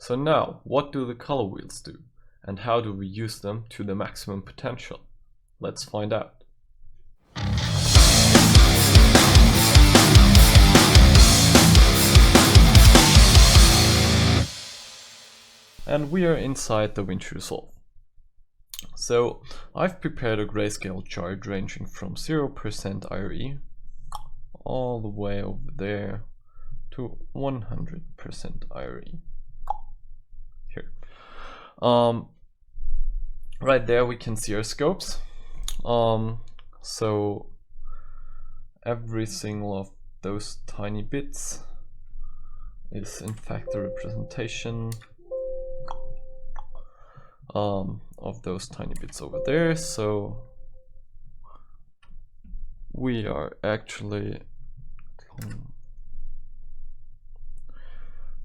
So now, what do the color wheels do? And how do we use them to the maximum potential? Let's find out. And we are inside DaVinci Resolve. So I've prepared a grayscale chart ranging from 0% IRE all the way over there to 100% IRE. Here. Right there we can see our scopes. So every single of those tiny bits is in fact a representation of those tiny bits over there. So we are actually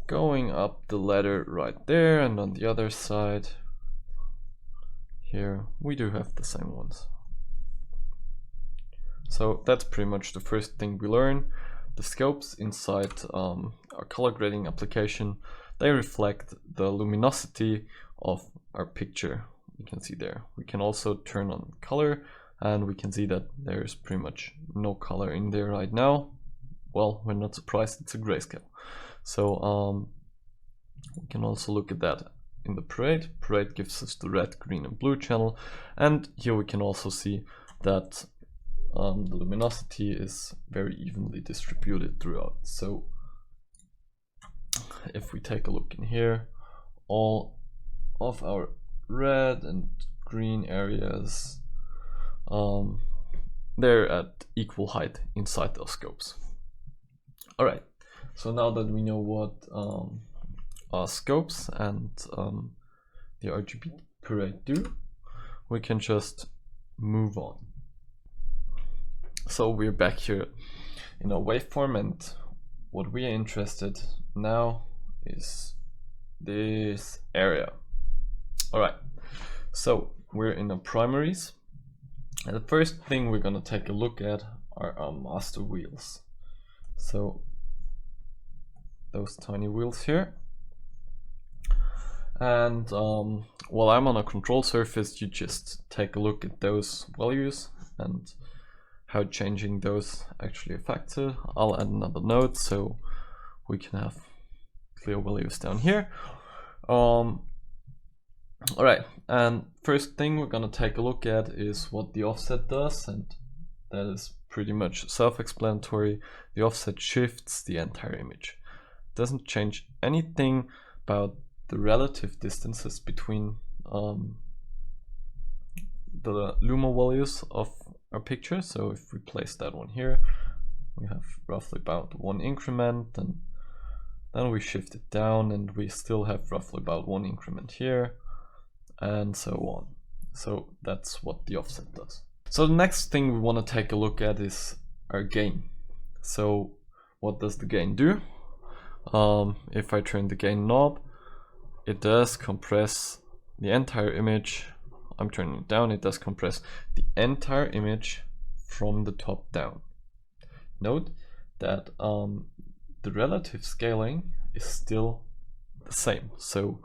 going up the ladder right there, and on the other side here we do have the same ones. So that's pretty much the first thing we learn. The scopes inside our color grading application, they reflect the luminosity of our picture. You can see there. We can also turn on color, and we can see that there's pretty much no color in there right now. Well, we're not surprised, it's a grayscale. So we can also look at that in the parade. Parade gives us the red, green and blue channel, and here we can also see that the luminosity is very evenly distributed throughout. So if we take a look in here, all of our red and green areas, they're at equal height inside those scopes. Alright, so now that we know what our scopes and the RGB parade do, we can just move on. So we're back here in our waveform, and what we are interested now is this area. Alright, so we're in our primaries, and the first thing we're gonna take a look at are our master wheels. So those tiny wheels here, and while I'm on a control surface, you just take a look at those values and how changing those actually affects it. I'll add another node so we can have clear values down here. Alright, and first thing we're gonna take a look at is what the offset does, and that is pretty much self-explanatory. The offset shifts the entire image. It doesn't change anything about the relative distances between the Luma values of our picture. So if we place that one here, we have roughly about 1 increment, and then we shift it down and we still have roughly about 1 increment here, and so on. So that's what the offset does. So the next thing we want to take a look at is our gain. So what does the gain do? If I turn the gain knob, it does compress the entire image. I'm turning it down, it does compress the entire image from the top down. Note that the relative scaling is still the same. So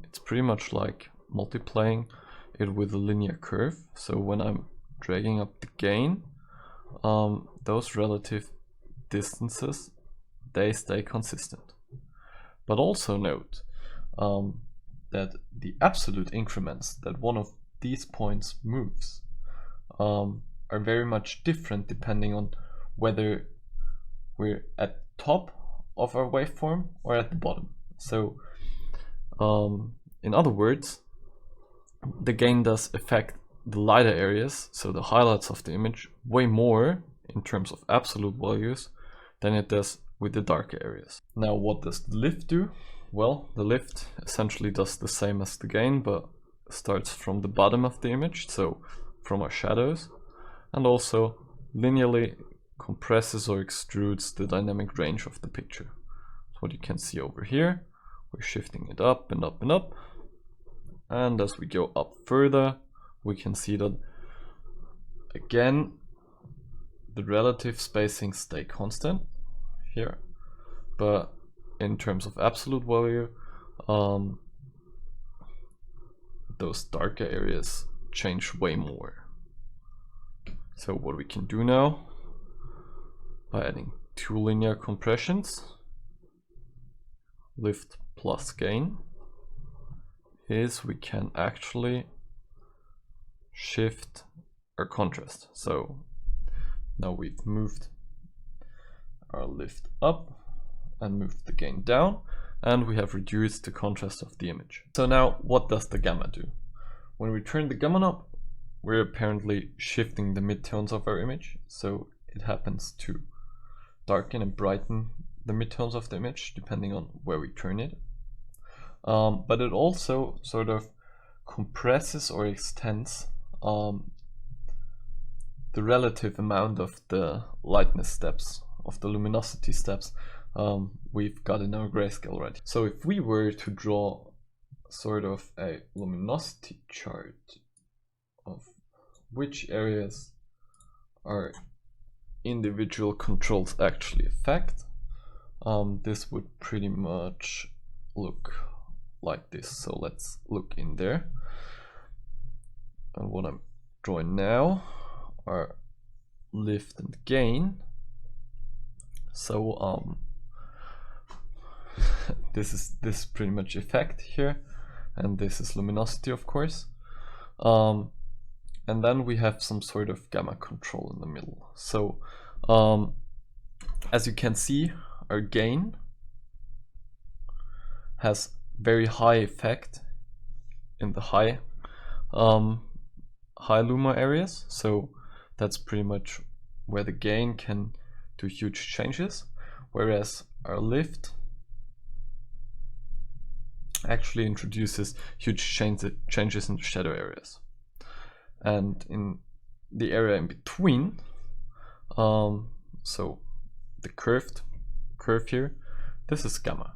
it's pretty much like multiplying it with a linear curve. So when I'm dragging up the gain, those relative distances, they stay consistent. But also note that the absolute increments that one of these points moves are very much different depending on whether we're at top of our waveform or at the bottom. So in other words, the gain does affect the lighter areas, so the highlights of the image, way more in terms of absolute values than it does with the darker areas. Now what does the lift do? Well, the lift essentially does the same as the gain, but starts from the bottom of the image, so from our shadows, and also linearly compresses or extrudes the dynamic range of the picture. So what you can see over here, we're shifting it up and up and up, and as we go up further, we can see that again the relative spacing stay constant here, but in terms of absolute value, those darker areas change way more. So what we can do now, by adding 2 linear compressions, lift plus gain, is we can actually shift our contrast. So now we've moved our lift up and moved the gain down, and we have reduced the contrast of the image. So now what does the gamma do? When we turn the gamma up, we're apparently shifting the midtones of our image. So it happens to darken and brighten the midtones of the image depending on where we turn it. But it also sort of compresses or extends the relative amount of the lightness steps, of the luminosity steps we've got in our grayscale already. So if we were to draw sort of a luminosity chart of which areas our individual controls actually affect, this would pretty much look like this. So let's look in there, and what I'm drawing now are lift and gain. So this is pretty much effect here, and this is luminosity, of course, and then we have some sort of gamma control in the middle. So as you can see, our gain has very high effect in the high Luma areas. So that's pretty much where the gain can do huge changes, whereas our lift actually introduces huge changes in the shadow areas. And in the area in between, so the curve here, this is gamma.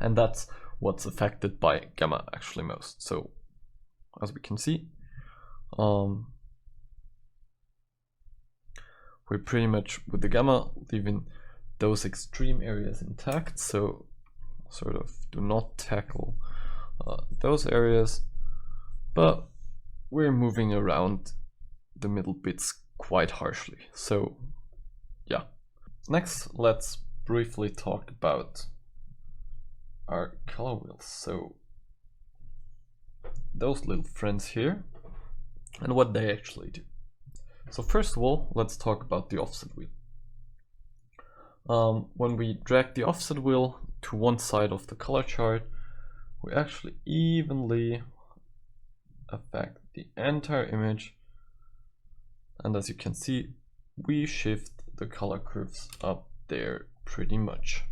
And that's what's affected by gamma actually most. So as we can see, we're pretty much with the gamma leaving those extreme areas intact, so sort of do not tackle those areas, but we're moving around the middle bits quite harshly. So yeah. Next, let's briefly talk about our color wheels. So those little friends here and what they actually do. So first of all, let's talk about the offset wheel. When we drag the offset wheel to one side of the color chart, we actually evenly affect the entire image, and as you can see, we shift the color curves up there pretty much.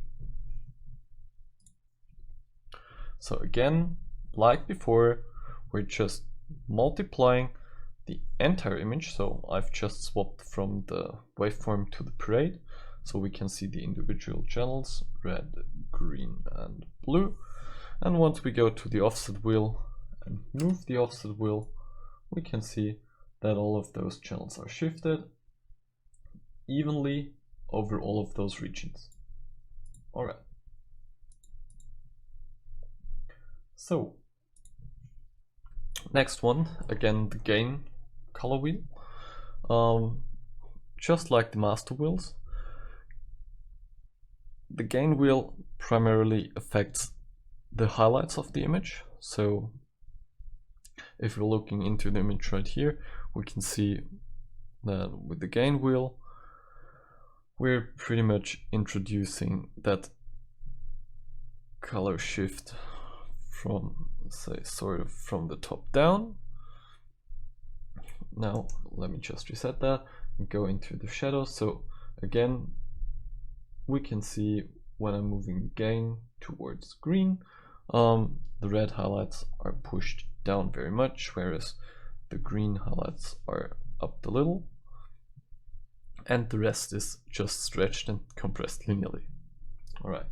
So again, like before, we're just multiplying the entire image. So I've just swapped from the waveform to the parade, so we can see the individual channels, red, green, and blue. And once we go to the offset wheel and move the offset wheel, we can see that all of those channels are shifted evenly over all of those regions. All right. So next one, again, the gain color wheel. Just like the master wheels, the gain wheel primarily affects the highlights of the image. So if we're looking into the image right here, we can see that with the gain wheel, we're pretty much introducing that color shift from, say, sort of from the top down. Now let me just reset that and go into the shadows. So again, we can see when I'm moving the gain towards green, the red highlights are pushed down very much, whereas the green highlights are up a little, and the rest is just stretched and compressed linearly. All right,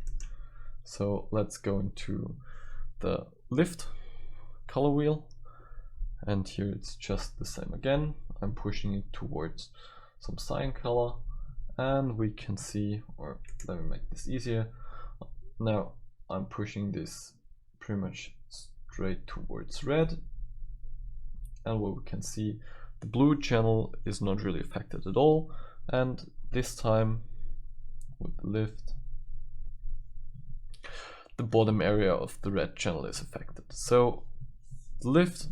so let's go into the lift color wheel, and here it's just the same again. I'm pushing it towards some cyan color, and we can see, or let me make this easier, now I'm pushing this pretty much straight towards red, and what we can see, the blue channel is not really affected at all, and this time with the lift, the bottom area of the red channel is affected. So the lift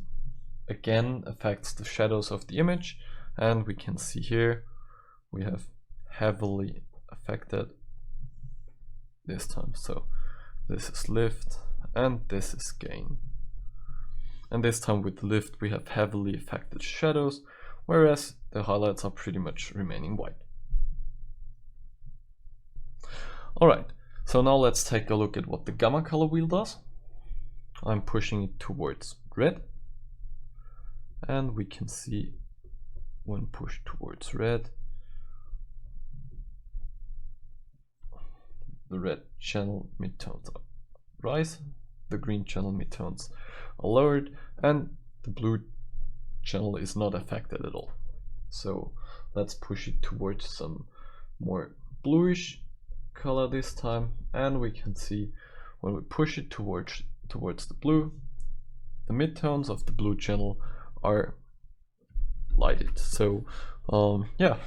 again affects the shadows of the image, and we can see here we have heavily affected this time. So this is lift and this is gain. And this time with the lift we have heavily affected shadows, whereas the highlights are pretty much remaining white. Alright, so now let's take a look at what the gamma color wheel does. I'm pushing it towards red, and we can see when pushed towards red, the red channel midtones rise, the green channel midtones are lowered, and the blue channel is not affected at all. So let's push it towards some more bluish color this time, and we can see when we push it towards the blue, the midtones of the blue channel are lighted. So yeah,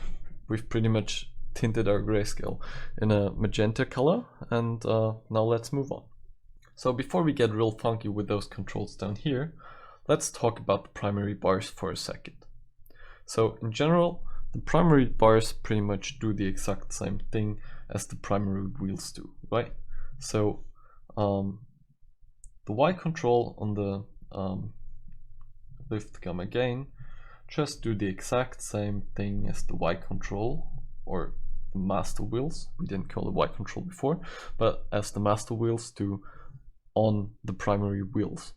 we've pretty much tinted our grayscale in a magenta color, and now let's move on. So before we get real funky with those controls down here, let's talk about the primary bars for a second. So in general, the primary bars pretty much do the exact same thing as the primary wheels do, right? So the Y control on the lift gamma gain just do the exact same thing as the Y control, or the master wheels. We didn't call it Y control before, but as the master wheels do on the primary wheels.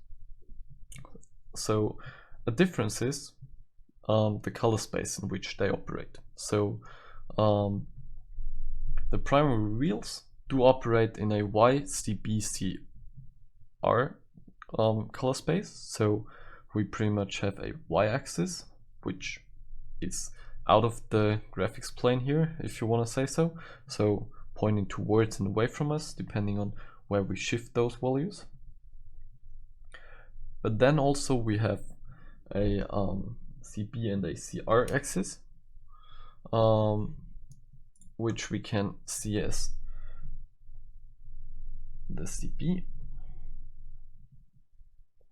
So a difference is the color space in which they operate. So the primary wheels do operate in a YCBCR color space. So we pretty much have a y-axis, which is out of the graphics plane here, if you want to say so. So pointing towards and away from us, depending on where we shift those values. But then also we have a CB and a CR axis, which we can see as the CB.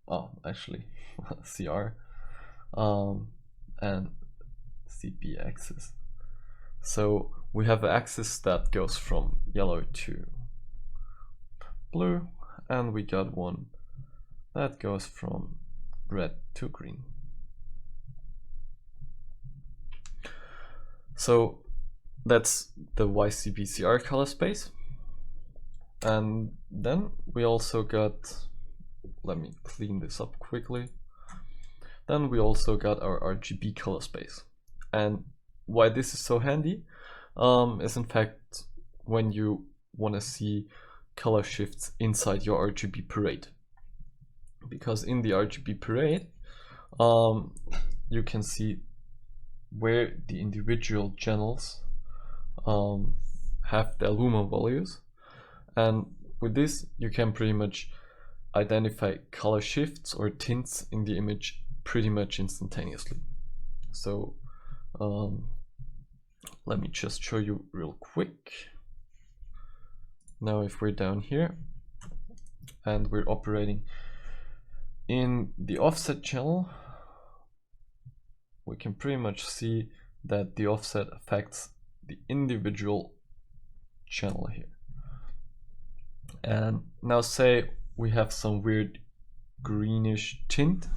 Oh, actually, CR and CB axis. So we have an axis that goes from yellow to blue, and we got one that goes from red to green. So that's the YCBCR color space. And then we also got, let me clean this up quickly. Then we also got our RGB color space. And why this is so handy is in fact when you want to see color shifts inside your RGB parade. Because in the RGB parade, you can see where the individual channels have their Luma values, and with this you can pretty much identify color shifts or tints in the image pretty much instantaneously. So let me just show you real quick. Now if we're down here and we're operating in the offset channel, we can pretty much see that the offset affects the individual channel here. And now say we have some weird greenish tint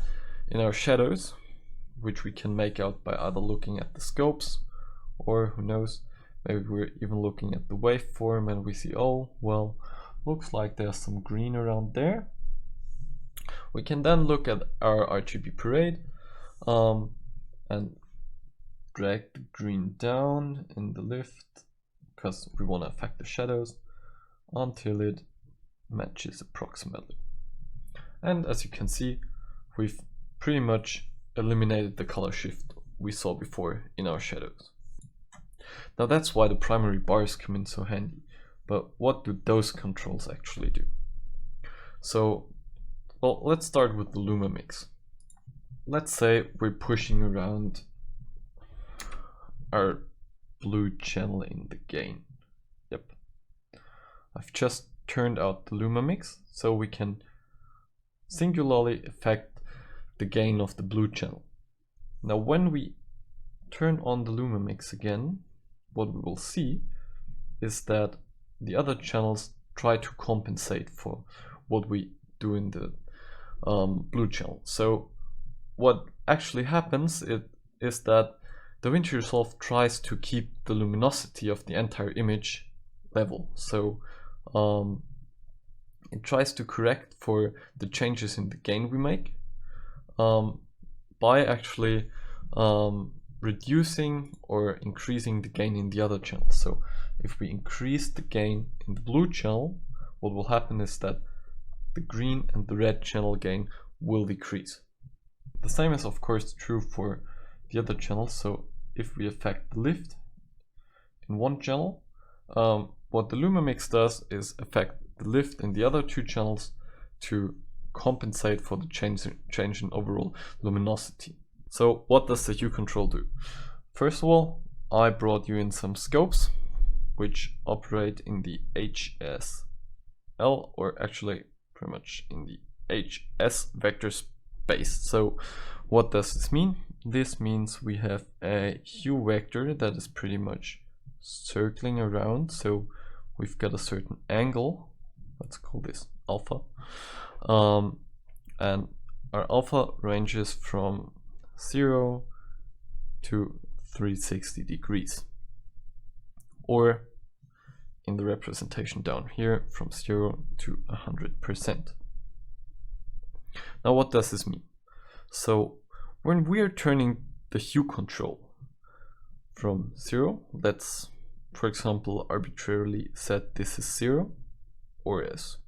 in our shadows, which we can make out by either looking at the scopes, or who knows, maybe we're even looking at the waveform and we see, oh, well, looks like there's some green around there. We can then look at our RGB parade and drag the green down in the lift, because we want to affect the shadows, until it matches approximately. And as you can see, we've pretty much eliminated the color shift we saw before in our shadows. Now that's why the primary bars come in so handy. But what do those controls actually do? So, well, let's start with the Luma mix. Let's say we're pushing around our blue channel in the gain. Yep. I've just turned out the Luma mix so we can singularly affect the gain of the blue channel. Now when we turn on the Luma mix again, what we will see is that the other channels try to compensate for what we do in the blue channel. So what actually happens is that DaVinci Resolve tries to keep the luminosity of the entire image level. So it tries to correct for the changes in the gain we make by actually reducing or increasing the gain in the other channel. So if we increase the gain in the blue channel, what will happen is that the green and the red channel gain will decrease. The same is of course true for the other channels. So if we affect the lift in one channel, what the Luma mix does is affect the lift in the other two channels to compensate for the change in overall luminosity. So what does the hue control do? First of all, I brought you in some scopes which operate in the HSL, or actually pretty much in the HS vector space. So what does this mean? This means we have a hue vector that is pretty much circling around. So we've got a certain angle, let's call this alpha, and our alpha ranges from 0 to 360 degrees, or in the representation down here from 0 to 100%. Now what does this mean? So when we are turning the hue control from 0, let's for example arbitrarily set this as 0 or as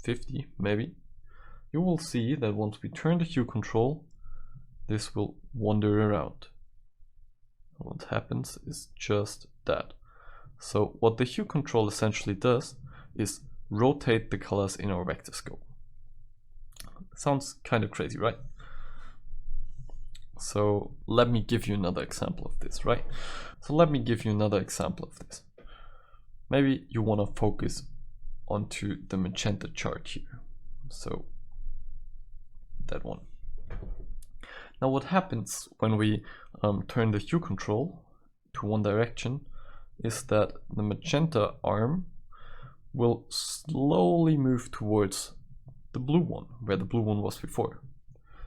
50 maybe, you will see that once we turn the hue control, this will wander around. What happens is just that. So what the hue control essentially does is rotate the colors in our vector scope. Sounds kind of crazy, right? So let me give you another example of this, right? So let me give you another example of this. Maybe you want to focus onto the magenta chart here. So that one. Now what happens when we turn the hue control to one direction is that the magenta arm will slowly move towards the blue one, where the blue one was before.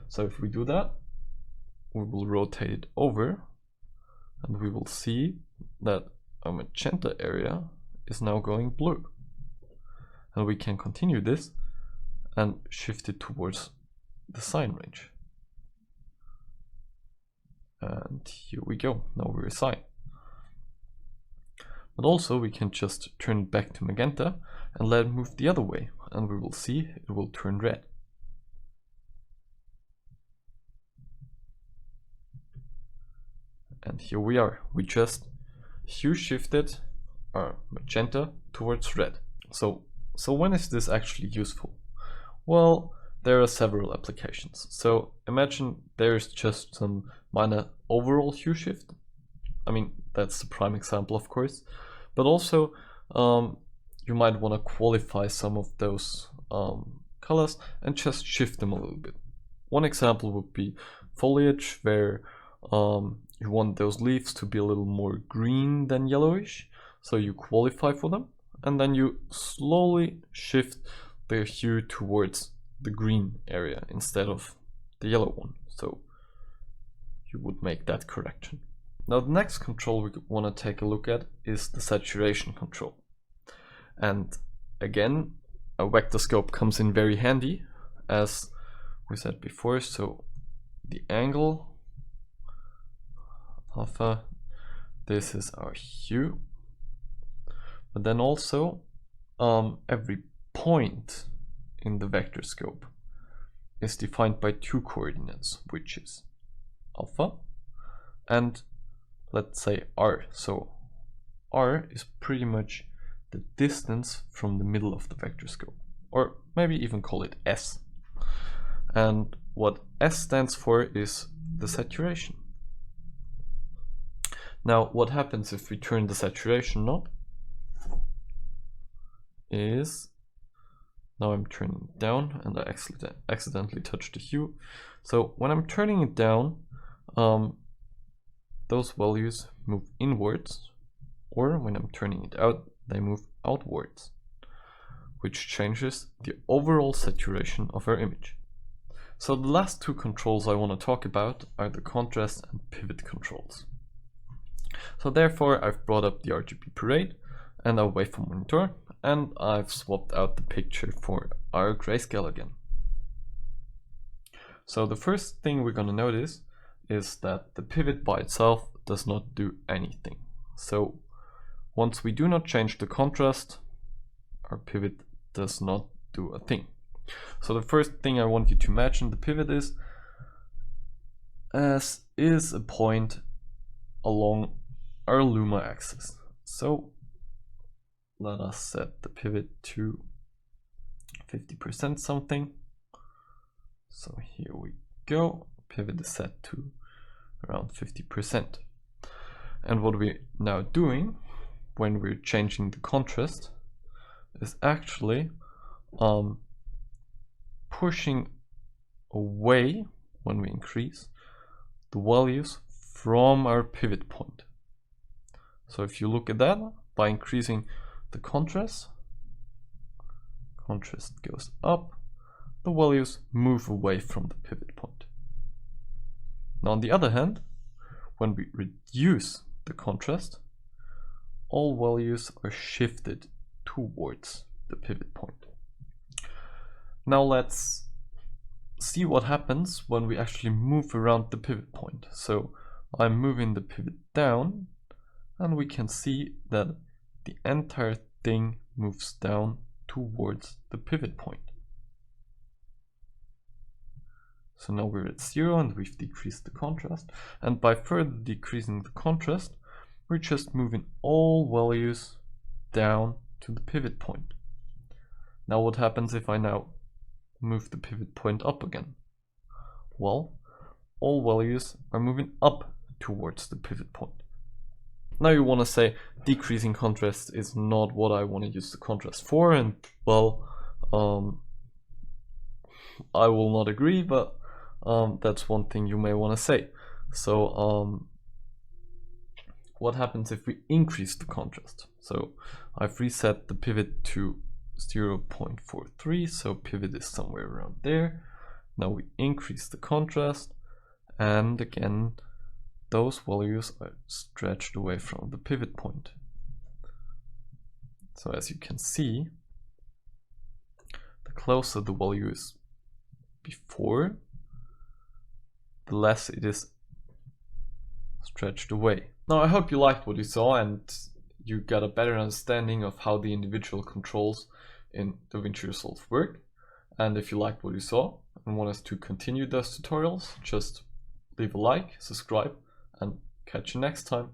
So if we do that, we will rotate it over and we will see that our magenta area is now going blue. And we can continue this and shift it towards the sign range. And here we go, now we're a sign. But also we can just turn it back to magenta and let it move the other way, and we will see it will turn red. And here we are, we just hue shifted our magenta towards red. So when is this actually useful? Well, there are several applications. So imagine there's just some minor overall hue shift. I mean, that's the prime example, of course, but also you might want to qualify some of those colors and just shift them a little bit. One example would be foliage, where you want those leaves to be a little more green than yellowish, so you qualify for them and then you slowly shift the hue towards the green area instead of the yellow one. So you would make that correction. Now the next control we want to take a look at is the saturation control. And again, a vector scope comes in very handy, as we said before. So the angle alpha, this is our hue, but then also every point in the vector scope is defined by two coordinates, which is alpha and let's say r. So r is pretty much the distance from the middle of the vector scope, or maybe even call it S. And what S stands for is the saturation. Now what happens if we turn the saturation knob is, now I'm turning it down and I accidentally touched the hue. So when I'm turning it down, those values move inwards, or when I'm turning it out, they move outwards, which changes the overall saturation of our image. So the last two controls I want to talk about are the contrast and pivot controls. So therefore I've brought up the RGB parade and our waveform monitor, and I've swapped out the picture for our grayscale again. So the first thing we're going to notice is that the pivot by itself does not do anything. So once we do not change the contrast, our pivot does not do a thing. So the first thing I want you to imagine the pivot is a point along our Luma axis. So let us set the pivot to 50% something. So here we go, pivot is set to around 50%. And what we're now doing when we're changing the contrast is actually pushing away, when we increase, the values from our pivot point. So if you look at that, by increasing the contrast goes up, the values move away from the pivot point. Now on the other hand, when we reduce the contrast, all values are shifted towards the pivot point. Now let's see what happens when we actually move around the pivot point. So I'm moving the pivot down, and we can see that the entire thing moves down towards the pivot point. So now we're at 0 and we've decreased the contrast, and by further decreasing the contrast, we're just moving all values down to the pivot point. Now what happens if I now move the pivot point up again? Well, all values are moving up towards the pivot point. Now you want to say decreasing contrast is not what I want to use the contrast for, and well, I will not agree, but that's one thing you may want to say. So what happens if we increase the contrast? So I've reset the pivot to 0.43, so pivot is somewhere around there. Now we increase the contrast, and again those values are stretched away from the pivot point. So as you can see, the closer the value is before, the less it is stretched away. Now I hope you liked what you saw and you got a better understanding of how the individual controls in DaVinci Resolve work. And if you liked what you saw and want us to continue those tutorials, just leave a like, subscribe, and catch you next time.